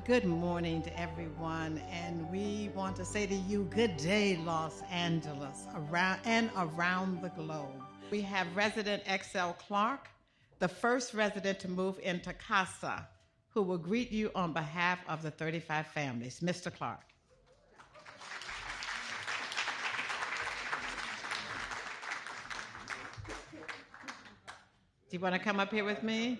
Good morning to everyone, and we want to say to you, good day, Los Angeles, around the globe. We have resident XL Clark, the first resident to move into Casa, who will greet you on behalf of the 35 families. Mr. Clark. Do you want to come up here with me?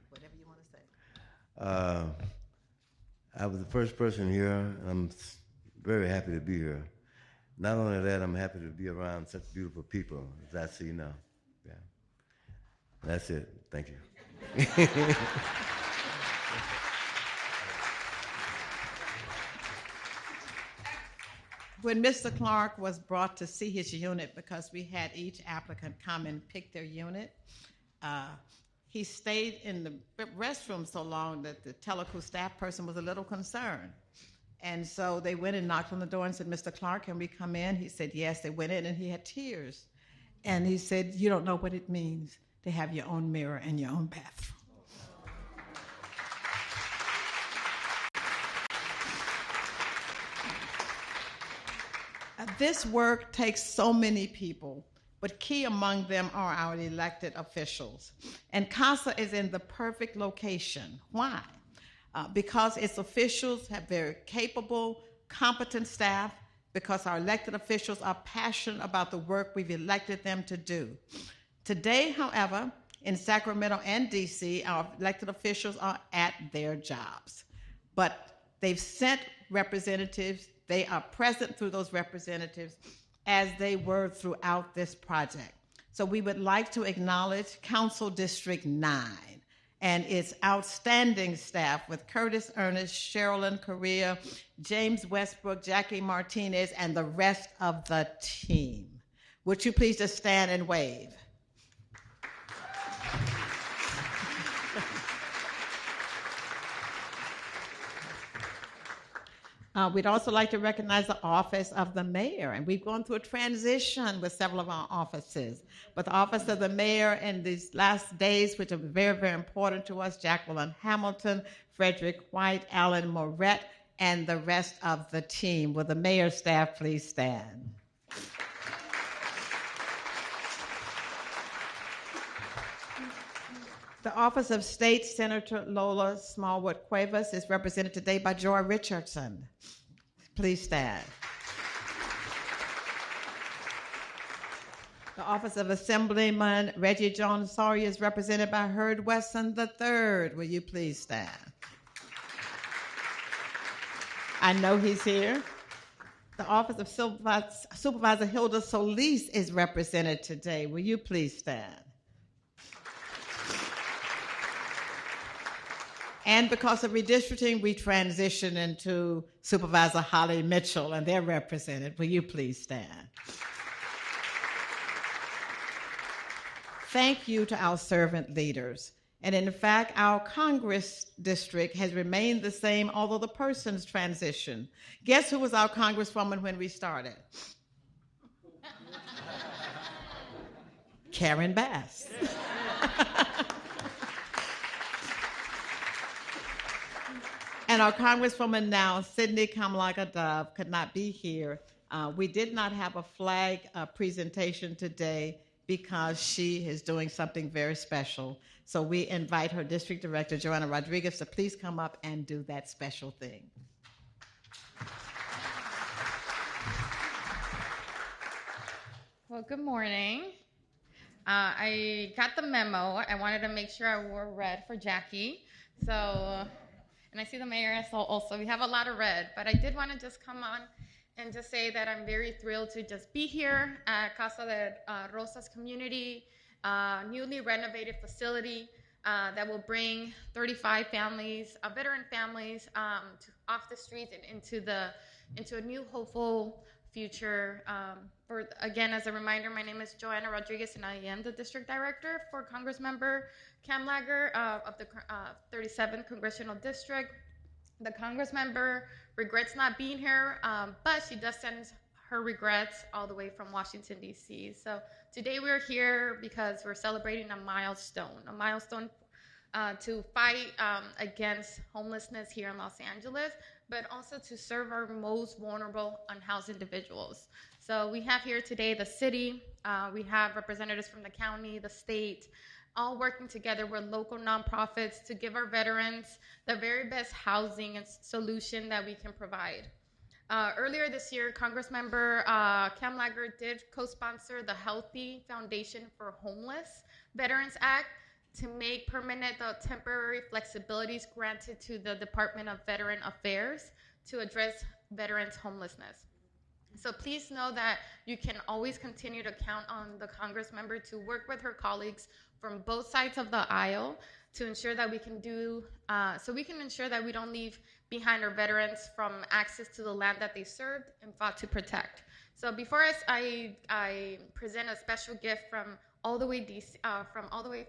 Whatever you want to say. I was the first person here, and I'm very happy to be here. Not only that, I'm happy to be around such beautiful people as I see now. Yeah. That's it. Thank you. When Mr. Clark was brought to see his unit, because we had each applicant come and pick their unit, he stayed in the restroom so long that the teleco staff person was a little concerned. And so they went and knocked on the door and said, Mr. Clark, can we come in? He said, yes. They went in and he had tears. And he said, you don't know what it means to have your own mirror and your own bathroom. This work takes so many people, but key among them are our elected officials. And CASA is in the perfect location. Why? Because its officials have very capable, competent staff, because our elected officials are passionate about the work we've elected them to do. Today, however, in Sacramento and DC, our elected officials are at their jobs. But they've sent representatives. They are present through those representatives as they were throughout this project. So we would like to acknowledge Council District 9 and its outstanding staff with Curtis Ernest, Sherilyn Correa, James Westbrook, Jackie Martinez, and the rest of the team. Would you please just stand and wave? We'd also like to recognize the office of the mayor, and we've gone through a transition with several of our offices. But the office of the mayor in these last days, which are very, very important to us, Jacqueline Hamilton, Frederick White, Alan Moret, and the rest of the team. Will the mayor's staff please stand? The Office of State Senator Lola Smallwood Cuevas is represented today by Joy Richardson. Please stand. The Office of Assemblyman Reggie Jones Sawyer is represented by Hurd Wesson III. Will you please stand? I know he's here. The Office of Supervisor Hilda Solis is represented today. Will you please stand? And because of redistricting, we transition into Supervisor Holly Mitchell, and they're represented. Will you please stand? Thank you to our servant leaders. And in fact, our Congress district has remained the same, although the persons transition. Guess who was our Congresswoman when we started? Karen Bass. And our Congresswoman now, Sydney Kamalaga-Dove, could not be here. We did not have a flag presentation today because she is doing something very special. So we invite her district director, Joanna Rodriguez, to please come up and do that special thing. Well, good morning. I got the memo. I wanted to make sure I wore red for Jackie. So. And I see the mayor also. We have a lot of red, but I did want to just come on and just say that I'm very thrilled to just be here at Casa De Rosas community, newly renovated facility that will bring 35 families, veteran families, off the streets and into a new hopeful future. Again, as a reminder, my name is Joanna Rodriguez, and I am the district director for Congressmember Kamlager of the 37th Congressional District. The Congressmember regrets not being here, but she does send her regrets all the way from Washington, D.C. So today we're here because we're celebrating a milestone to fight against homelessness here in Los Angeles, but also to serve our most vulnerable unhoused individuals. So we have here today the city, we have representatives from the county, the state, all working together with local nonprofits to give our veterans the very best housing and solution that we can provide. Earlier this year, Congressmember Kamlager did co-sponsor the Healthy Foundation for Homeless Veterans Act to make permanent the temporary flexibilities granted to the Department of Veteran Affairs to address veterans' homelessness. So please know that you can always continue to count on the Congressmember to work with her colleagues from both sides of the aisle to ensure that we can ensure that we don't leave behind our veterans from access to the land that they served and fought to protect. So before I present a special gift from all the way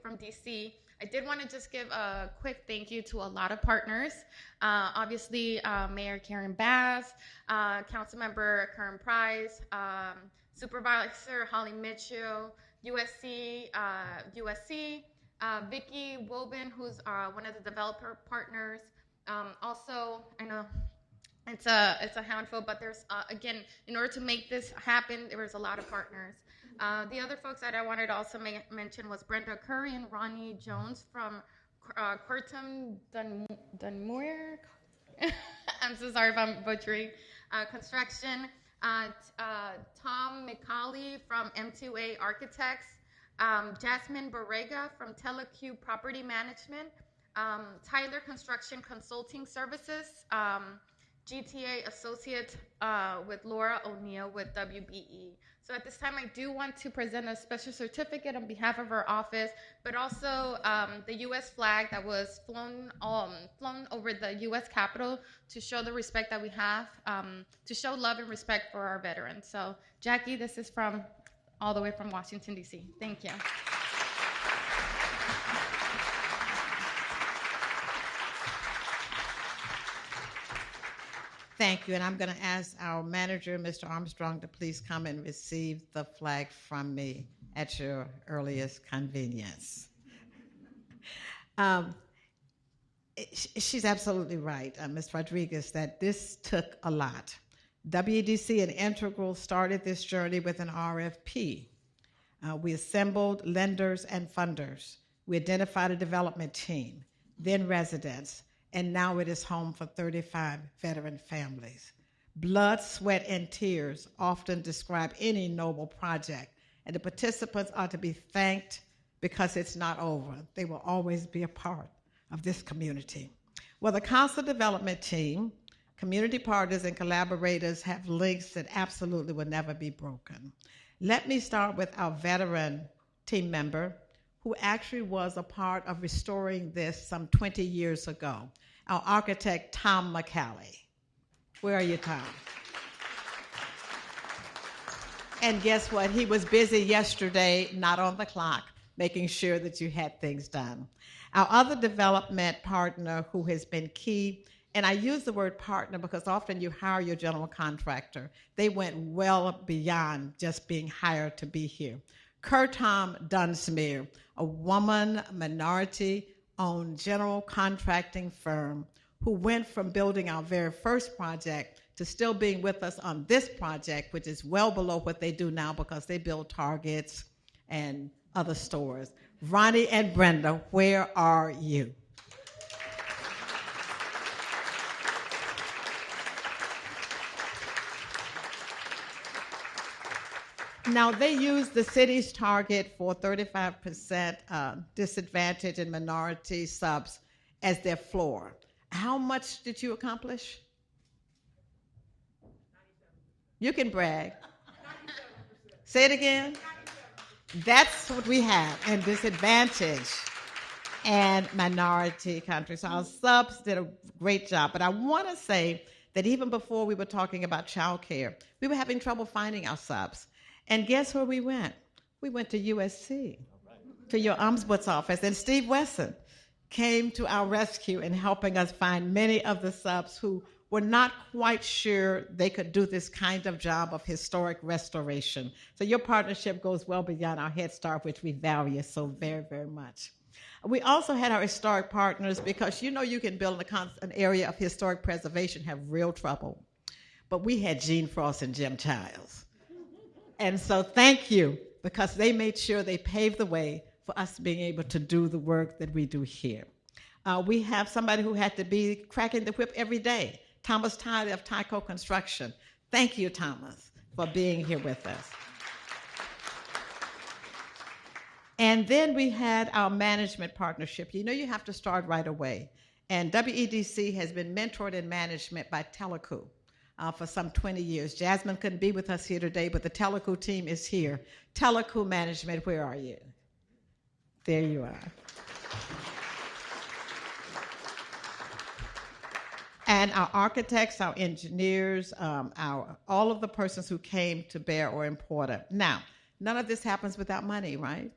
from DC, I did want to just give a quick thank you to a lot of partners. Obviously, Mayor Karen Bass, Councilmember Curren Price, Supervisor Holly Mitchell, USC, Vicky Woben, who's one of the developer partners. Also, I know it's a handful, but there's again, in order to make this happen, there was a lot of partners. The other folks that I wanted to also mention was Brenda Curry and Ronnie Jones from Curtin Dunmoor. I'm so sorry if I'm butchering. Construction. Tom McCauley from M2A Architects. Jasmine Borrega from Teleq Property Management. Tyler Construction Consulting Services. GTA Associate with Laura O'Neill with WBE. So at this time, I do want to present a special certificate on behalf of our office, but also the U.S. flag that was flown over the U.S. Capitol to show the respect that we have, to show love and respect for our veterans. So Jackie, this is from all the way from Washington, D.C. Thank you. Thank you, and I'm going to ask our manager, Mr. Armstrong, to please come and receive the flag from me at your earliest convenience. She's absolutely right, Ms. Rodriguez, that this took a lot. WEDC and Integral started this journey with an RFP. We assembled lenders and funders. We identified a development team, then residents, and now it is home for 35 veteran families. Blood, sweat, and tears often describe any noble project, and the participants are to be thanked because it's not over. They will always be a part of this community. Well, the council development team, community partners, and collaborators have links that absolutely will never be broken. Let me start with our veteran team member, who actually was a part of restoring this some 20 years ago, our architect, Tom McCallie. Where are you, Tom? And guess what? He was busy yesterday, not on the clock, making sure that you had things done. Our other development partner who has been key, and I use the word partner because often you hire your general contractor. They went well beyond just being hired to be here. Curtom Dunsmuir, a woman minority-owned general contracting firm who went from building our very first project to still being with us on this project, which is well below what they do now because they build Targets and other stores. Ronnie and Brenda, where are you? Now, they use the city's target for 35% disadvantaged and minority subs as their floor. How much did you accomplish? 97%. You can brag. 97%. Say it again. 97%. That's what we have, and disadvantaged and minority countries. So our subs did a great job. But I want to say that even before we were talking about child care, we were having trouble finding our subs. And guess where we went? We went to USC, to your ombudsman's office, and Steve Wesson came to our rescue in helping us find many of the subs who were not quite sure they could do this kind of job of historic restoration. So your partnership goes well beyond our Head Start, which we value so very, very much. We also had our historic partners because you know you can build an area of historic preservation, have real trouble. But we had Gene Frost and Jim Childs. And so thank you, because they made sure they paved the way for us being able to do the work that we do here. We have somebody who had to be cracking the whip every day, Thomas Tyler of Tyco Construction. Thank you, Thomas, for being here with us. And then we had our management partnership. You know you have to start right away. And WEDC has been mentored in management by Teleco for some 20 years. Jasmine couldn't be with us here today, but the Teleco team is here. Teleco Management, where are you? There you are. And our architects, our engineers, all of the persons who came to bear are important. Now, none of this happens without money, right?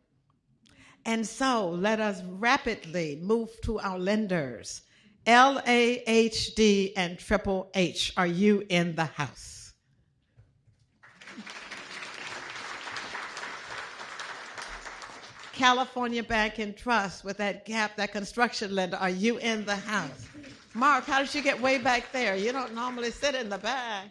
And so let us rapidly move to our lenders. LAHD and Triple H, are you in the house? California Bank and Trust with that gap, that construction lender, are you in the house? Mark, how did you get way back there? You don't normally sit in the back.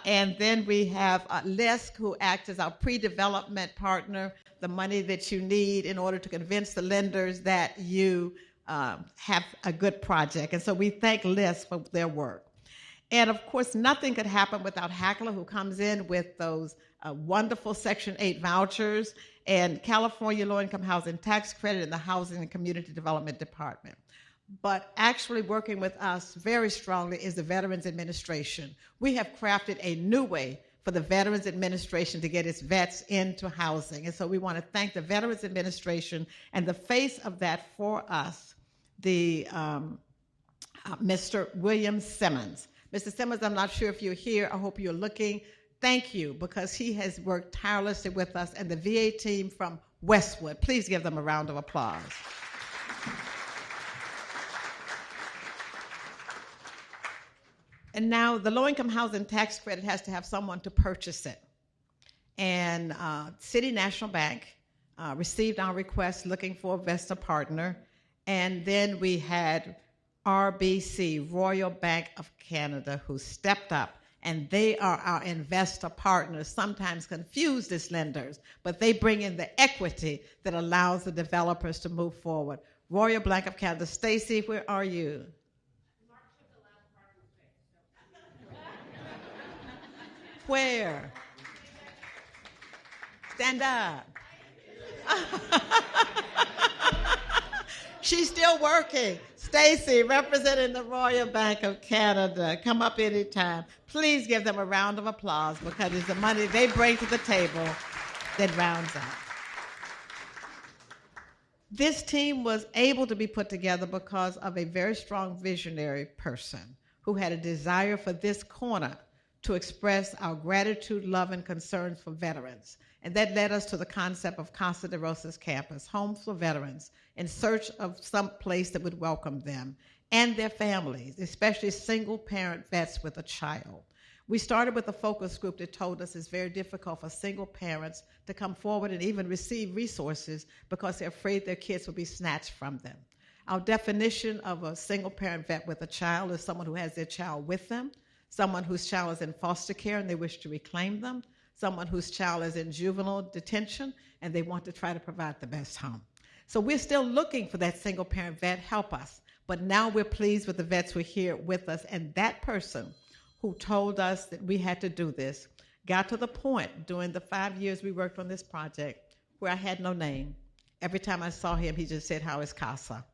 And then we have LISC, who acts as our pre-development partner, the money that you need in order to convince the lenders that you have a good project. And so we thank LISC for their work. And of course, nothing could happen without Hackler, who comes in with those wonderful Section 8 vouchers, and California Low-Income Housing Tax Credit in the Housing and Community Development Department. But actually working with us very strongly is the Veterans Administration. We have crafted a new way for the Veterans Administration to get its vets into housing. And so we want to thank the Veterans Administration, and the face of that for us, Mr. William Simmons. Mr. Simmons, I'm not sure if you're here. I hope you're looking. Thank you, because he has worked tirelessly with us, and the VA team from Westwood. Please give them a round of applause. And now the low-income housing tax credit has to have someone to purchase it. And City National Bank received our request looking for a Vesta partner. And then we had RBC, Royal Bank of Canada, who stepped up. And they are our investor partners, sometimes confused as lenders, but they bring in the equity that allows the developers to move forward. Royal Bank of Canada. Stacy, where are you? Where? Stand up. She's still working. Stacy, representing the Royal Bank of Canada. Come up anytime. Please give them a round of applause, because it's the money they bring to the table that rounds up. This team was able to be put together because of a very strong visionary person who had a desire for this corner to express our gratitude, love, and concerns for veterans. And that led us to the concept of Casa De Rosas campus, homes for veterans, in search of some place that would welcome them and their families, especially single-parent vets with a child. We started with a focus group that told us it's very difficult for single parents to come forward and even receive resources because they're afraid their kids will be snatched from them. Our definition of a single-parent vet with a child is someone who has their child with them, someone whose child is in foster care and they wish to reclaim them, someone whose child is in juvenile detention and they want to try to provide the best home. So we're still looking for that single-parent vet. Help us. But now we're pleased with the vets who are here with us, and that person who told us that we had to do this got to the point during the 5 years we worked on this project where I had no name. Every time I saw him, he just said, "How is Casa?"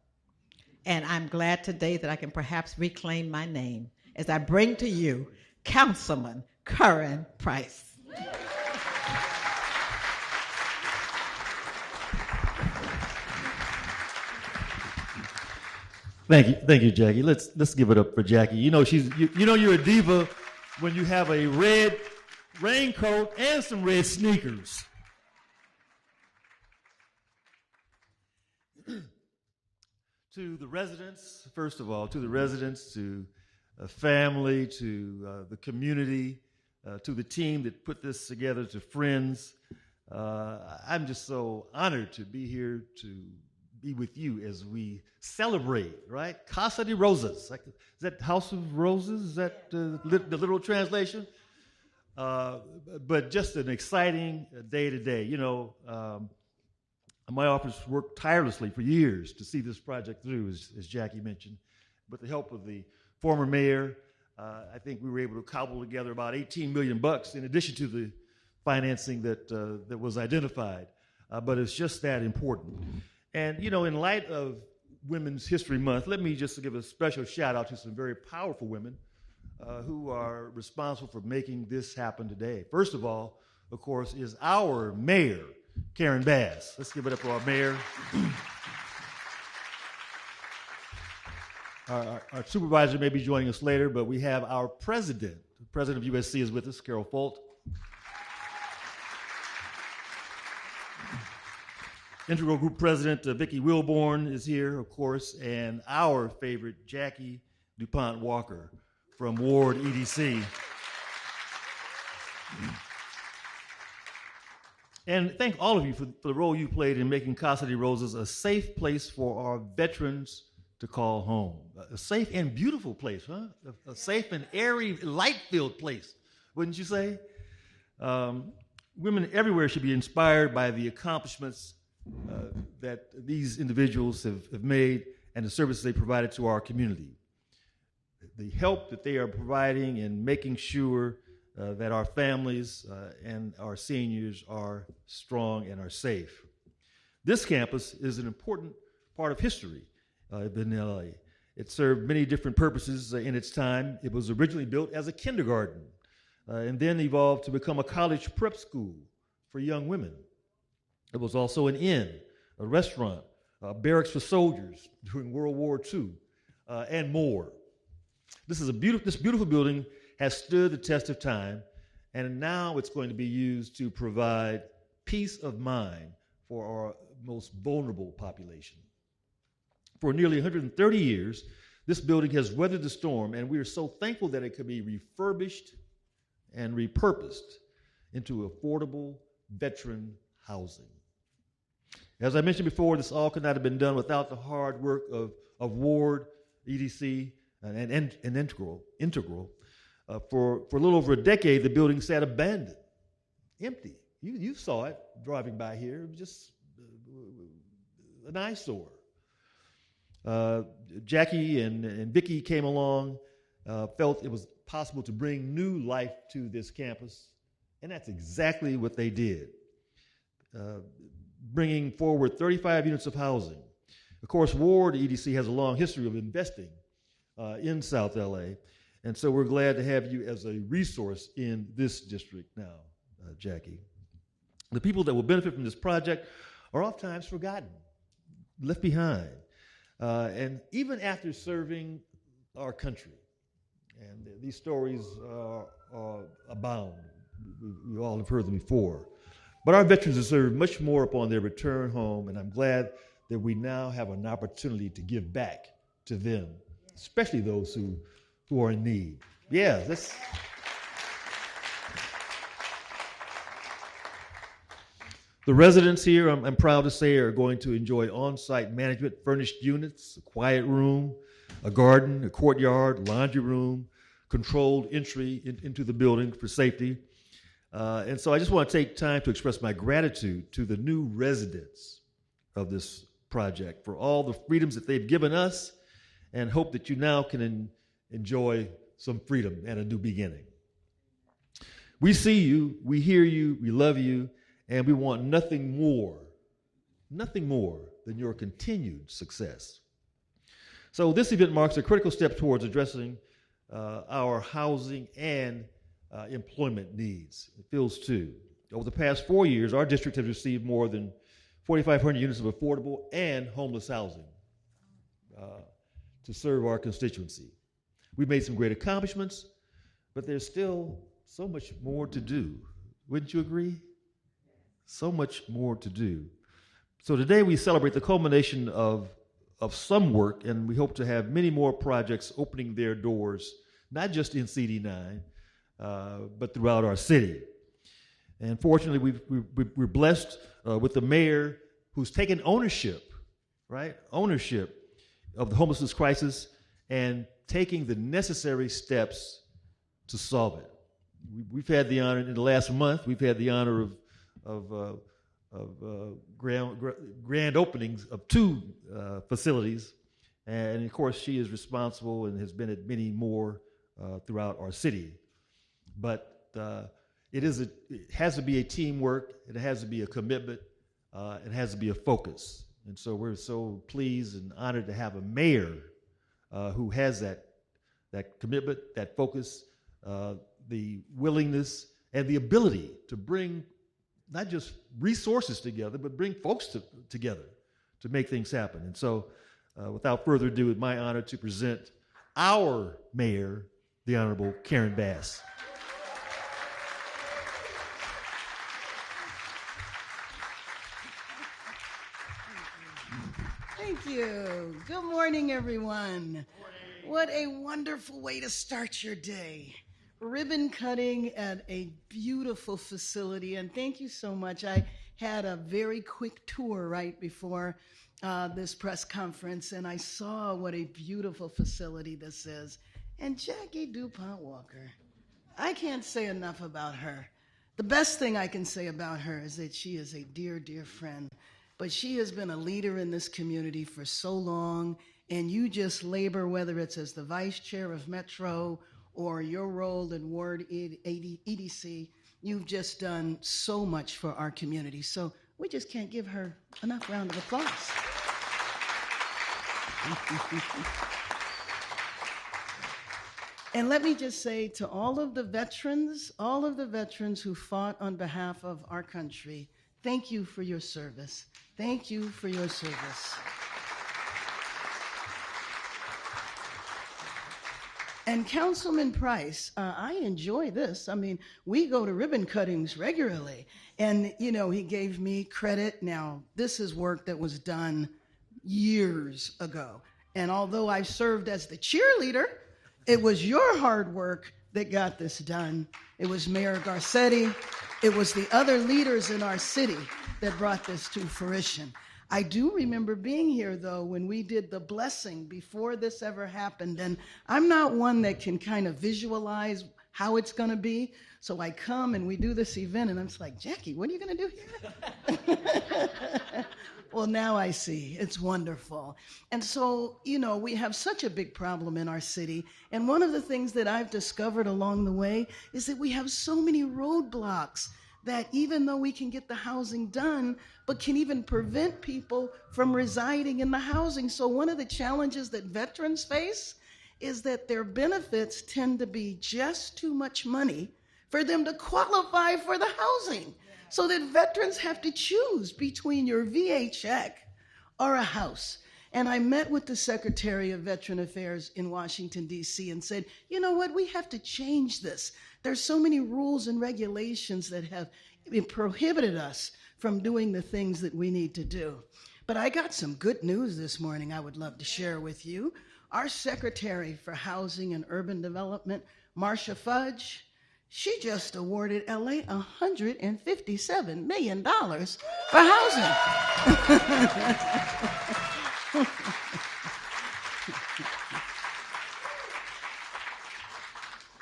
And I'm glad today that I can perhaps reclaim my name as I bring to you Councilman Curren Price. Thank you, Jackie. Let's give it up for Jackie. You know you're a diva when you have a red raincoat and some red sneakers. To the residents, first of all, to the residents, to family, to the community, to the team that put this together, to friends. I'm just so honored to be here to be with you as we celebrate, right? Casa De Rosas. Is that House of Roses? Is that the literal translation? But just an exciting day today. You know, my office worked tirelessly for years to see this project through, as Jackie mentioned. With the help of the former mayor, I think we were able to cobble together about $18 million in addition to the financing that was identified. But it's just that important. And, you know, in light of Women's History Month, let me just give a special shout out to some very powerful women who are responsible for making this happen today. First of all, of course, is our mayor, Karen Bass. Let's give it up for our mayor. Our supervisor may be joining us later, but we have our president. The president of USC is with us, Carol Folt. Integral Group President Vicki Wilborn is here, of course, and our favorite, Jackie DuPont Walker from Ward EDC. And thank all of you for the role you played in making Casa De Rosas a safe place for our veterans to call home. A safe and beautiful place, huh? A safe and airy, light-filled place, wouldn't you say? Women everywhere should be inspired by the accomplishments that these individuals have made and the services they provided to our community. The help that they are providing in making sure that our families and our seniors are strong and are safe. This campus is an important part of history in LA. It served many different purposes in its time. It was originally built as a kindergarten and then evolved to become a college prep school for young women. It was also an inn, a restaurant, barracks for soldiers during World War II, and more. This beautiful building has stood the test of time, and now it's going to be used to provide peace of mind for our most vulnerable population. For nearly 130 years, this building has weathered the storm, and we are so thankful that it could be refurbished and repurposed into affordable veteran housing. As I mentioned before, this all could not have been done without the hard work of Ward, EDC, and Integral. For a little over a decade, the building sat abandoned, empty. You saw it driving by here. It was just an eyesore. Jackie and Vicki came along, felt it was possible to bring new life to this campus, and that's exactly what they did, bringing forward 35 units of housing. Of course, Ward EDC has a long history of investing in South LA, and so we're glad to have you as a resource in this district now, Jackie. The people that will benefit from this project are oftentimes forgotten, left behind, and even after serving our country. And these stories abound. We all have heard them before. But our veterans deserve much more upon their return home, and I'm glad that we now have an opportunity to give back to them, especially those who are in need. Yeah, that's... The residents here, I'm proud to say, are going to enjoy on-site management, furnished units, a quiet room, a garden, a courtyard, laundry room, controlled entry into the building for safety. And so I just want to take time to express my gratitude to the new residents of this project for all the freedoms that they've given us, and hope that you now can enjoy some freedom and a new beginning. We see you, we hear you, we love you, and we want nothing more than your continued success. So this event marks a critical step towards addressing our housing and employment needs. It feels too. Over the past 4 years, our district has received more than 4,500 units of affordable and homeless housing. to serve our constituency. We've made some great accomplishments, but there's still so much more to do. Wouldn't you agree? So much more to do. So today we celebrate the culmination of some work, and we hope to have many more projects opening their doors, not just in CD9, but throughout our city. And fortunately, we're blessed with the mayor who's taken ownership, right? Ownership of the homelessness crisis and taking the necessary steps to solve it. We've had the honor, in the last month, we've had the honor of grand openings of 2 facilities. And of course, she is responsible and has been at many more throughout our city. But it has to be a teamwork, it has to be a commitment, it has to be a focus. And so we're so pleased and honored to have a mayor who has that commitment, that focus, the willingness, and the ability to bring not just resources together, but bring folks together to make things happen. And so without further ado, it's my honor to present our mayor, the Honorable Curren Bass. Thank you. Good morning, everyone. What a wonderful way to start your day. Ribbon cutting at a beautiful facility, and thank you so much. I had a very quick tour right before this press conference, and I saw what a beautiful facility this is. And Jackie DuPont Walker, I can't say enough about her. The best thing I can say about her is that she is a dear, dear friend. But she has been a leader in this community for so long, and you just labor, whether it's as the vice chair of Metro or your role in Ward EDC, you've just done so much for our community. So we just can't give her enough round of applause. And let me just say to all of the veterans who fought on behalf of our country, thank you for your service. Thank you for your service. And Councilman Price, I enjoy this. I mean, we go to ribbon cuttings regularly. And, you know, he gave me credit. Now, this is work that was done years ago. And although I served as the cheerleader, it was your hard work that got this done. It was Mayor Garcetti. It was the other leaders in our city that brought this to fruition. I do remember being here, though, when we did the blessing before this ever happened. And I'm not one that can kind of visualize how it's going to be. So I come and we do this event, and I'm just like, Jackie, what are you going to do here? Well, now I see. It's wonderful. And so, you know, we have such a big problem in our city. And one of the things that I've discovered along the way is that we have so many roadblocks that even though we can get the housing done, but can even prevent people from residing in the housing. So one of the challenges that veterans face is that their benefits tend to be just too much money for them to qualify for the housing. So that veterans have to choose between your VA check or a house. And I met with the Secretary of Veteran Affairs in Washington, D.C. and said, you know what, we have to change this. There's so many rules and regulations that have prohibited us from doing the things that we need to do. But I got some good news this morning I would love to share with you. Our Secretary for Housing and Urban Development, Marcia Fudge, she just awarded LA $157 million for housing.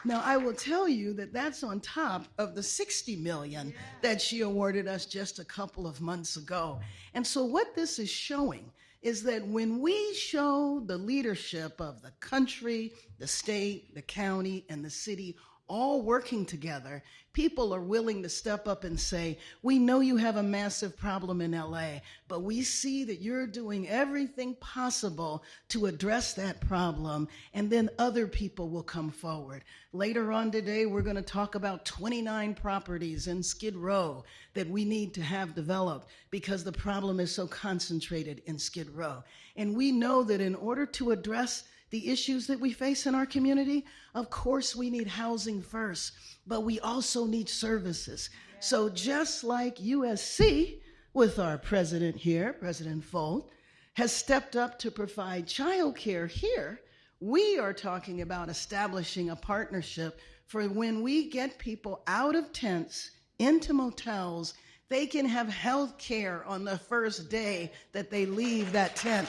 Now, I will tell you that that's on top of the $60 million that she awarded us just a couple of months ago. And so what this is showing is that when we show the leadership of the country, the state, the county, and the city all working together, people are willing to step up and say, we know you have a massive problem in LA, but we see that you're doing everything possible to address that problem, and then other people will come forward. Later on today, we're going to talk about 29 properties in Skid Row that we need to have developed because the problem is so concentrated in Skid Row. And we know that in order to address the issues that we face in our community, of course we need housing first, but we also need services. Yeah. So just like USC, with our president here, President Folt, has stepped up to provide childcare here, we are talking about establishing a partnership for when we get people out of tents into motels, they can have health care on the first day that they leave that tent.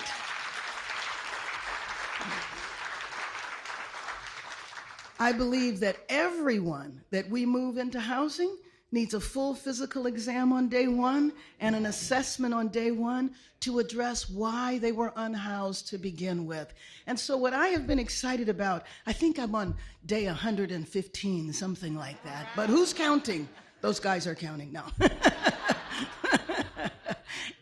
I believe that everyone that we move into housing needs a full physical exam on day one and an assessment on day one to address why they were unhoused to begin with. And so what I have been excited about, I think I'm on day 115, something like that. But who's counting? Those guys are counting now.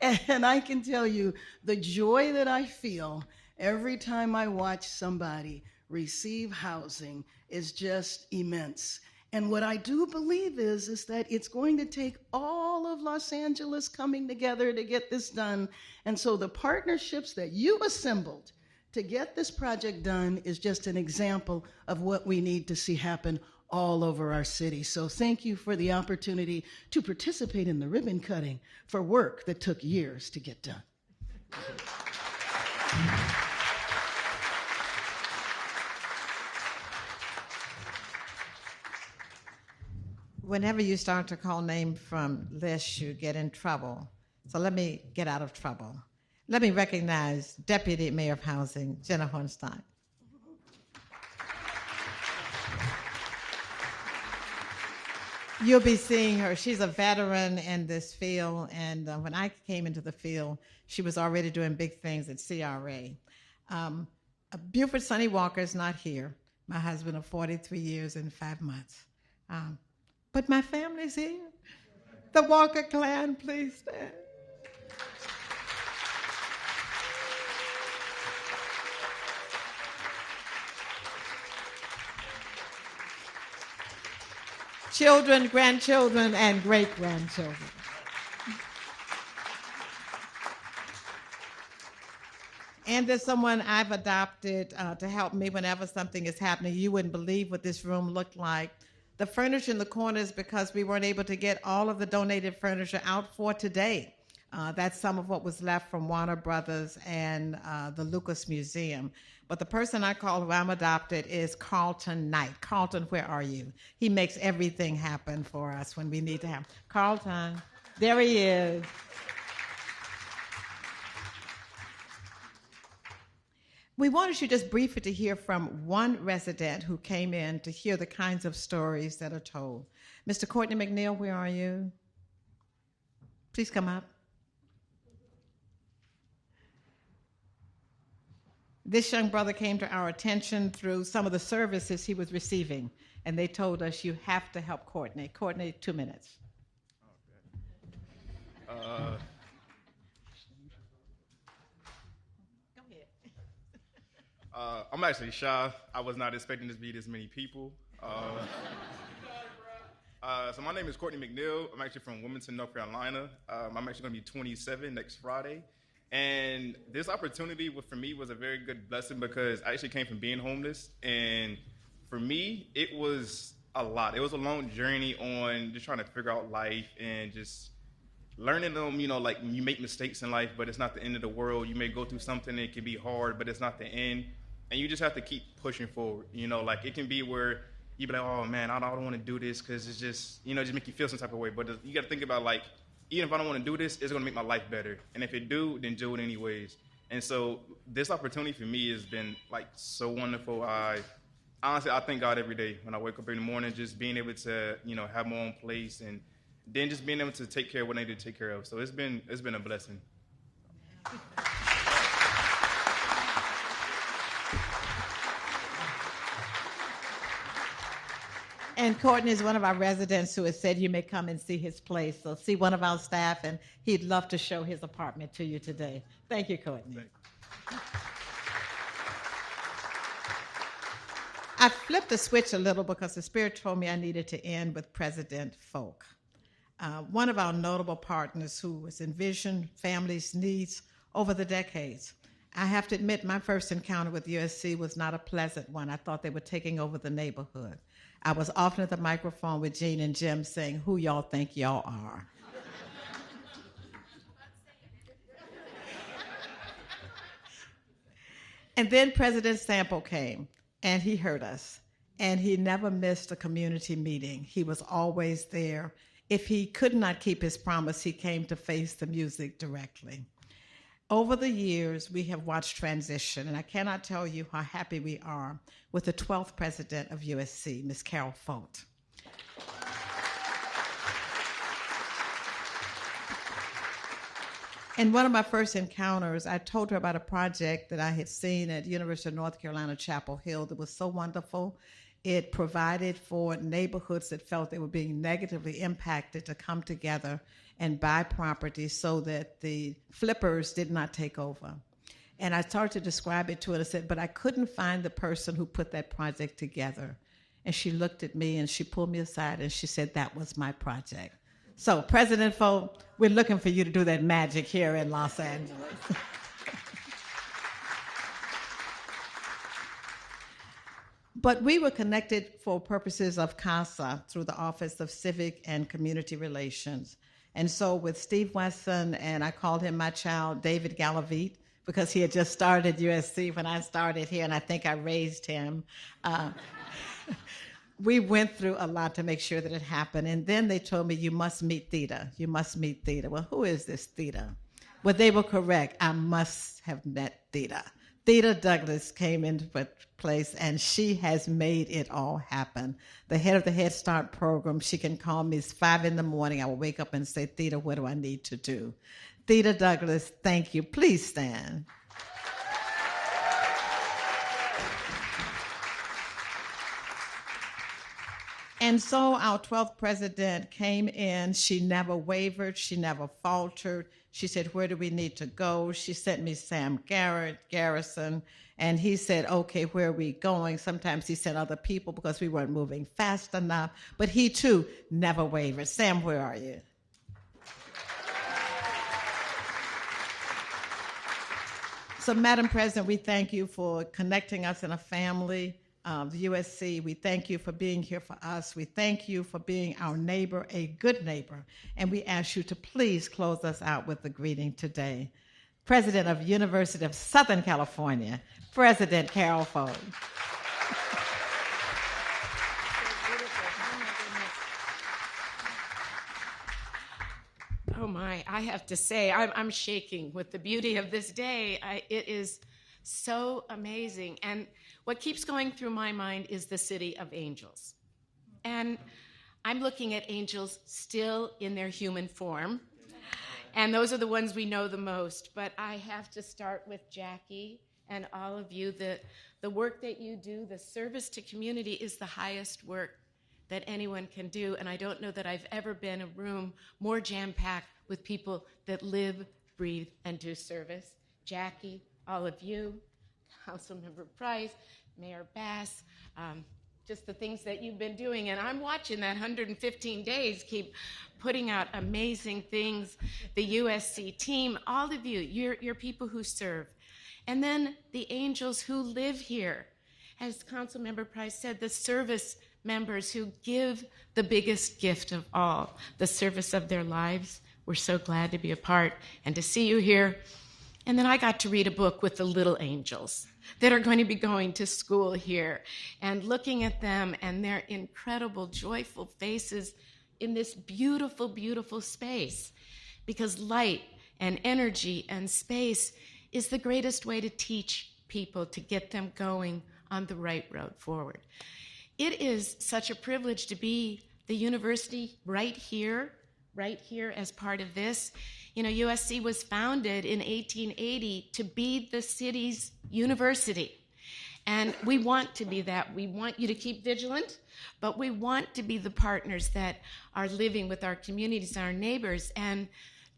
And I can tell you the joy that I feel every time I watch somebody receive housing is just immense. And what I do believe is that it's going to take all of Los Angeles coming together to get this done. And so the partnerships that you assembled to get this project done is just an example of what we need to see happen all over our city. So thank you for the opportunity to participate in the ribbon cutting for work that took years to get done. Whenever you start to call names from lists, you get in trouble. So let me get out of trouble. Let me recognize Deputy Mayor of Housing, Jenna Hornstein. You'll be seeing her. She's a veteran in this field, and when I came into the field, she was already doing big things at CRA. Buford Sonny Walker is not here, my husband of 43 years and 5 months. But my family's here. The Walker clan, please stand. Children, grandchildren, and great-grandchildren. And there's someone I've adopted to help me whenever something is happening. You wouldn't believe what this room looked like. The furniture in the corners, because we weren't able to get all of the donated furniture out for today. That's some of what was left from Warner Brothers and the Lucas Museum. But the person I call who I'm adopted is Carlton Knight. Carlton, where are you? He makes everything happen for us when we need to have. Carlton, there he is. We wanted you just briefly to hear from one resident who came in to hear the kinds of stories that are told. Mr. Courtney McNeil, where are you? Please come up. This young brother came to our attention through some of the services he was receiving, and they told us you have to help Courtney. Courtney, 2 minutes. Okay. I'm actually shy. I was not expecting this to be this many people. So my name is Courtney McNeil. I'm actually from Wilmington, North Carolina. I'm actually going to be 27 next Friday. And this opportunity for me was a very good blessing because I actually came from being homeless. And for me, it was a lot. It was a long journey on just trying to figure out life and just learning them, like you make mistakes in life, but it's not the end of the world. You may go through something, it can be hard, but it's not the end. And you just have to keep pushing forward. Like it can be where you be like, oh man, I don't want to do this because it's just, just make you feel some type of way. But you got to think about like, even if I don't want to do this, it's going to make my life better. And if it do, then do it anyways. And so this opportunity for me has been like so wonderful. Honestly, I thank God every day when I wake up in the morning, just being able to, have my own place and then just being able to take care of what I need to take care of. So it's been a blessing. And Courtney is one of our residents who has said you may come and see his place. So see one of our staff, and he'd love to show his apartment to you today. Thank you, Courtney. I flipped the switch a little because the Spirit told me I needed to end with President Folk, one of our notable partners who has envisioned families' needs over the decades. I have to admit, my first encounter with USC was not a pleasant one. I thought they were taking over the neighborhood. I was often at the microphone with Gene and Jim saying, "Who y'all think y'all are?" And then President Sample came, and he heard us, and he never missed a community meeting. He was always there. If he could not keep his promise, he came to face the music directly. Over the years, we have watched transition, and I cannot tell you how happy we are with the 12th president of USC, Ms. Carol Folt. In one of my first encounters, I told her about a project that I had seen at University of North Carolina, Chapel Hill, that was so wonderful. It provided for neighborhoods that felt they were being negatively impacted to come together and buy property so that the flippers did not take over. And I started to describe it to her and I said, but I couldn't find the person who put that project together. And she looked at me and she pulled me aside and she said, that was my project. So, President Folt, we're looking for you to do that magic here in Los Angeles. But we were connected for purposes of CASA through the Office of Civic and Community Relations. And so with Steve Wesson, and I called him my child, David Galavite, because he had just started USC when I started here, and I think I raised him. We went through a lot to make sure that it happened. And then they told me, you must meet Theta. You must meet Theta. Well, who is this Theta? Well, they were correct. I must have met Theta. Theta Douglas came into place, and she has made it all happen. The head of the Head Start program, she can call me. It's 5 in the morning. I will wake up and say, Theta, what do I need to do? Theta Douglas, thank you. Please stand. And so our 12th president came in. She never wavered. She never faltered. She said, where do we need to go? She sent me Sam Garrison, and he said, okay, where are we going? Sometimes he sent other people because we weren't moving fast enough, but he too never wavered. Sam, where are you? So, Madam President, we thank you for connecting us in a family. The USC, we thank you for being here for us. We thank you for being our neighbor, a good neighbor. And we ask you to please close us out with the greeting today. President of University of Southern California, President Carol Folt. Oh my, I have to say, I'm shaking with the beauty of this day. It is so amazing. And what keeps going through my mind is the city of angels. And I'm looking at angels still in their human form. And those are the ones we know the most. But I have to start with Jackie and all of you. The work that you do, the service to community, is the highest work that anyone can do. And I don't know that I've ever been in a room more jam-packed with people that live, breathe, and do service. Jackie, all of you, Councilmember Price, Mayor Bass, just the things that you've been doing. And I'm watching that 115 days keep putting out amazing things. The USC team, all of you, you're people who serve. And then the angels who live here. As Councilmember Price said, the service members who give the biggest gift of all, the service of their lives. We're so glad to be a part and to see you here. And then I got to read a book with the little angels that are going to be going to school here and looking at them and their incredible, joyful faces in this beautiful, beautiful space. Because light and energy and space is the greatest way to teach people, to get them going on the right road forward. It is such a privilege to be the university right here as part of this. You know, USC was founded in 1880 to be the city's university. And we want to be that. We want you to keep vigilant, but we want to be the partners that are living with our communities, our neighbors. And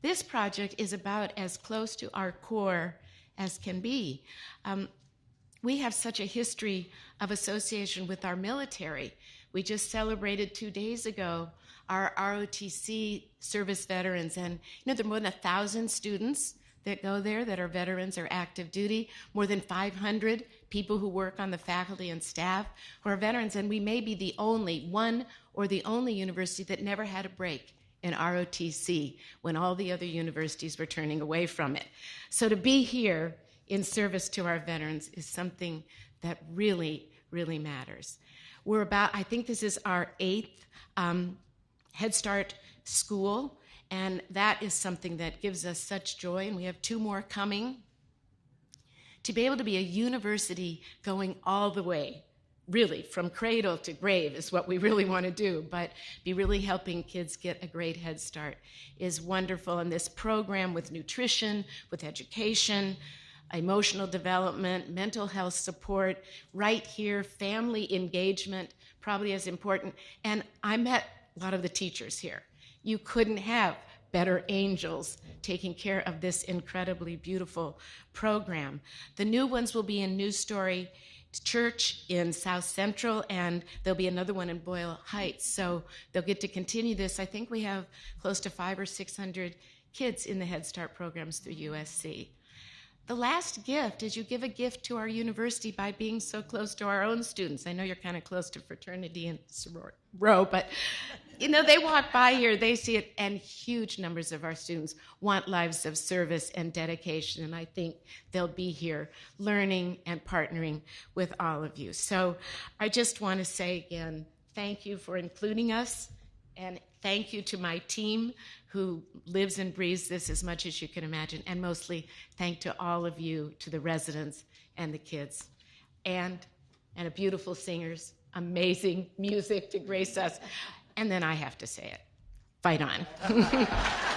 this project is about as close to our core as can be. We have such a history of association with our military. We just celebrated 2 days ago our ROTC service veterans, and there are more than 1,000 students that go there that are veterans or active duty, more than 500 people who work on the faculty and staff who are veterans, and we may be the only one or the only university that never had a break in ROTC when all the other universities were turning away from it. So to be here in service to our veterans is something that really, really matters. I think this is our 8th Head Start school, and that is something that gives us such joy, and we have 2 more coming. To be able to be a university going all the way, really, from cradle to grave is what we really want to do, but be really helping kids get a great head start is wonderful. And this program with nutrition, with education, emotional development, mental health support, right here, family engagement, probably as important. And I met a lot of the teachers here. You couldn't have better angels taking care of this incredibly beautiful program. The new ones will be in New Story Church in South Central, and there'll be another one in Boyle Heights. So they'll get to continue this. I think we have close to 500 or 600 kids in the Head Start programs through USC. The last gift is you give a gift to our university by being so close to our own students. I know you're kind of close to fraternity and sorority row, but they walk by here, they see it, and huge numbers of our students want lives of service and dedication, and I think they'll be here learning and partnering with all of you. So I just want to say again, thank you for including us, and thank you to my team who lives and breathes this as much as you can imagine, and mostly thank to all of you, to the residents and the kids, and a beautiful singers, amazing music to grace us. And then I have to say it. Fight on.